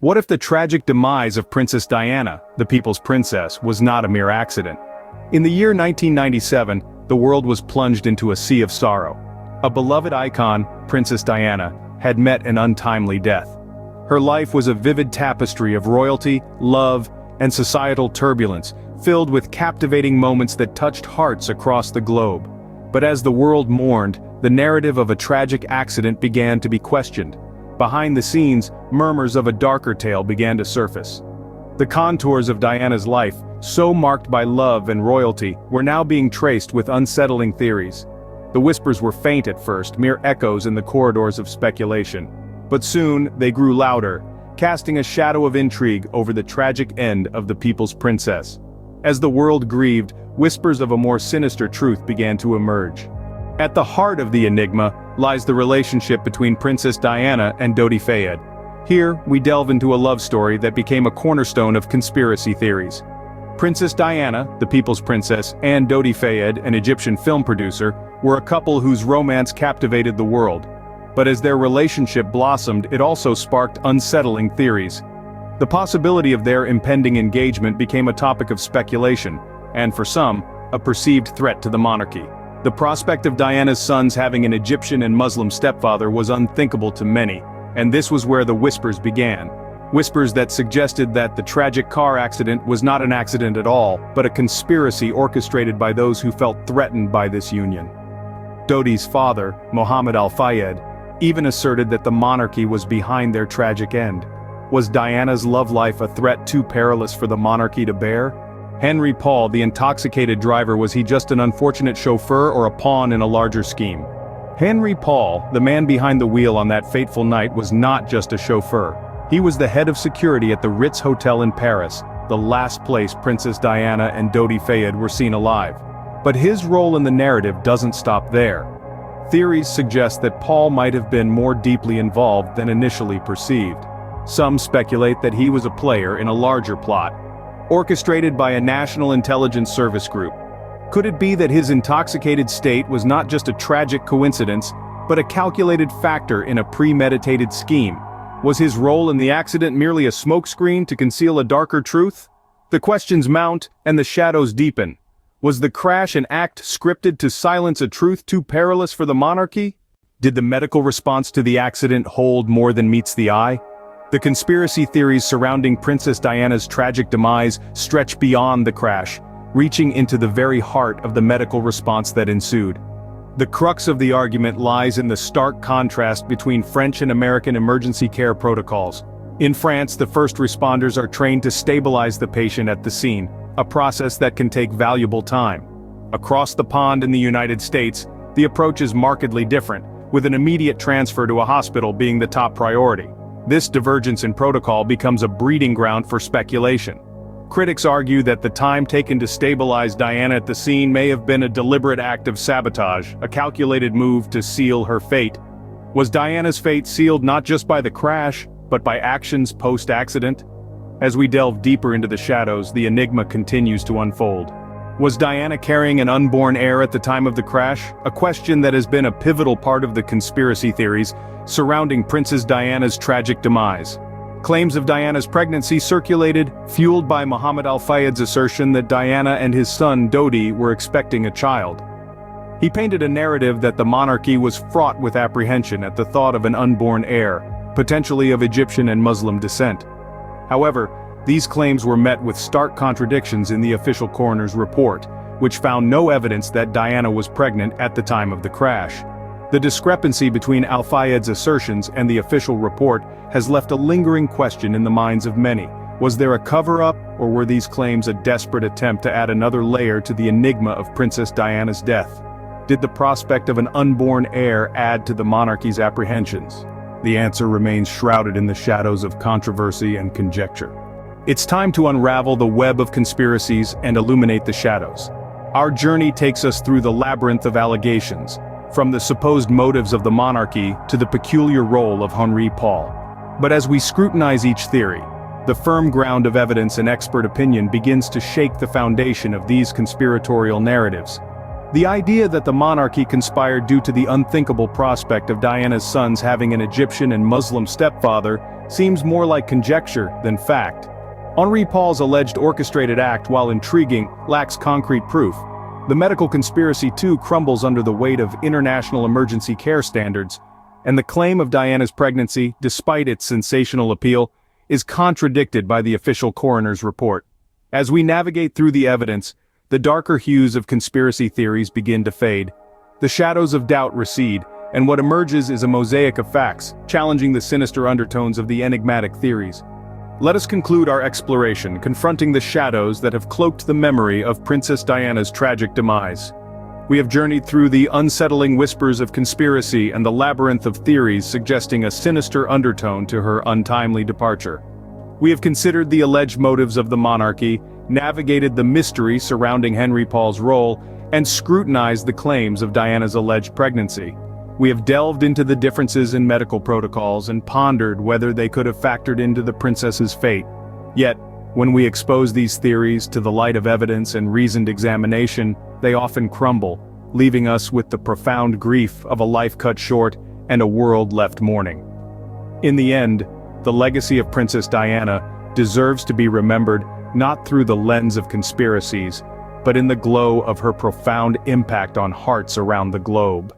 What if the tragic demise of Princess Diana, the people's princess, was not a mere accident? In the year 1997, the world was plunged into a sea of sorrow. A beloved icon, Princess Diana, had met an untimely death. Her life was a vivid tapestry of royalty, love, and societal turbulence, filled with captivating moments that touched hearts across the globe. But as the world mourned, the narrative of a tragic accident began to be questioned. Behind the scenes, murmurs of a darker tale began to surface. The contours of Diana's life, so marked by love and royalty, were now being traced with unsettling theories. The whispers were faint at first, mere echoes in the corridors of speculation. But soon, they grew louder, casting a shadow of intrigue over the tragic end of the people's princess. As the world grieved, whispers of a more sinister truth began to emerge. At the heart of the enigma lies the relationship between Princess Diana and al-Fayed. Here, we delve into a love story that became a cornerstone of conspiracy theories. Princess Diana, the people's princess, and al-Fayed, an Egyptian film producer, were a couple whose romance captivated the world. But as their relationship blossomed, it also sparked unsettling theories. The possibility of their impending engagement became a topic of speculation, and for some, a perceived threat to the monarchy. The prospect of Diana's sons having an Egyptian and Muslim stepfather was unthinkable to many, and this was where the whispers began. Whispers that suggested that the tragic car accident was not an accident at all, but a conspiracy orchestrated by those who felt threatened by this union. Dodi's father, Mohammed al-Fayed, even asserted that the monarchy was behind their tragic end. Was Diana's love life a threat too perilous for the monarchy to bear? Henry Paul, the intoxicated driver, was he just an unfortunate chauffeur or a pawn in a larger scheme? Henry Paul, the man behind the wheel on that fateful night, was not just a chauffeur. He was the head of security at the Ritz Hotel in Paris, the last place Princess Diana and al-Fayed were seen alive. But his role in the narrative doesn't stop there. Theories suggest that Paul might have been more deeply involved than initially perceived. Some speculate that he was a player in a larger plot, orchestrated by a national intelligence service group. Could it be that his intoxicated state was not just a tragic coincidence, but a calculated factor in a premeditated scheme? Was his role in the accident merely a smokescreen to conceal a darker truth? The questions mount, and the shadows deepen. Was the crash an act scripted to silence a truth too perilous for the monarchy? Did the medical response to the accident hold more than meets the eye? The conspiracy theories surrounding Princess Diana's tragic demise stretch beyond the crash, reaching into the very heart of the medical response that ensued. The crux of the argument lies in the stark contrast between French and American emergency care protocols. In France, the first responders are trained to stabilize the patient at the scene, a process that can take valuable time. Across the pond in the United States, the approach is markedly different, with an immediate transfer to a hospital being the top priority. This divergence in protocol becomes a breeding ground for speculation. Critics argue that the time taken to stabilize Diana at the scene may have been a deliberate act of sabotage, a calculated move to seal her fate. Was Diana's fate sealed not just by the crash, but by actions post-accident? As we delve deeper into the shadows, the enigma continues to unfold. Was Diana carrying an unborn heir at the time of the crash? A question that has been a pivotal part of the conspiracy theories surrounding Princess Diana's tragic demise. Claims of Diana's pregnancy circulated, fueled by Mohammed al-Fayed's assertion that Diana and his son Dodi were expecting a child. He painted a narrative that the monarchy was fraught with apprehension at the thought of an unborn heir, potentially of Egyptian and Muslim descent. However, these claims were met with stark contradictions in the official coroner's report, which found no evidence that Diana was pregnant at the time of the crash. The discrepancy between al-Fayed's assertions and the official report has left a lingering question in the minds of many. Was there a cover-up, or were these claims a desperate attempt to add another layer to the enigma of Princess Diana's death? Did the prospect of an unborn heir add to the monarchy's apprehensions? The answer remains shrouded in the shadows of controversy and conjecture. It's time to unravel the web of conspiracies and illuminate the shadows. Our journey takes us through the labyrinth of allegations, from the supposed motives of the monarchy to the peculiar role of Henry Paul. But as we scrutinize each theory, the firm ground of evidence and expert opinion begins to shake the foundation of these conspiratorial narratives. The idea that the monarchy conspired due to the unthinkable prospect of Diana's sons having an Egyptian and Muslim stepfather seems more like conjecture than fact. Henri Paul's alleged orchestrated act, while intriguing, lacks concrete proof. The medical conspiracy too crumbles under the weight of international emergency care standards, and the claim of Diana's pregnancy, despite its sensational appeal, is contradicted by the official coroner's report. As we navigate through the evidence, the darker hues of conspiracy theories begin to fade. The shadows of doubt recede, and what emerges is a mosaic of facts, challenging the sinister undertones of the enigmatic theories. Let us conclude our exploration, confronting the shadows that have cloaked the memory of Princess Diana's tragic demise. We have journeyed through the unsettling whispers of conspiracy and the labyrinth of theories suggesting a sinister undertone to her untimely departure. We have considered the alleged motives of the monarchy, navigated the mystery surrounding Henri Paul's role, and scrutinized the claims of Diana's alleged pregnancy. We have delved into the differences in medical protocols and pondered whether they could have factored into the princess's fate. Yet, when we expose these theories to the light of evidence and reasoned examination, they often crumble, leaving us with the profound grief of a life cut short and a world left mourning. In the end, the legacy of Princess Diana deserves to be remembered not through the lens of conspiracies, but in the glow of her profound impact on hearts around the globe.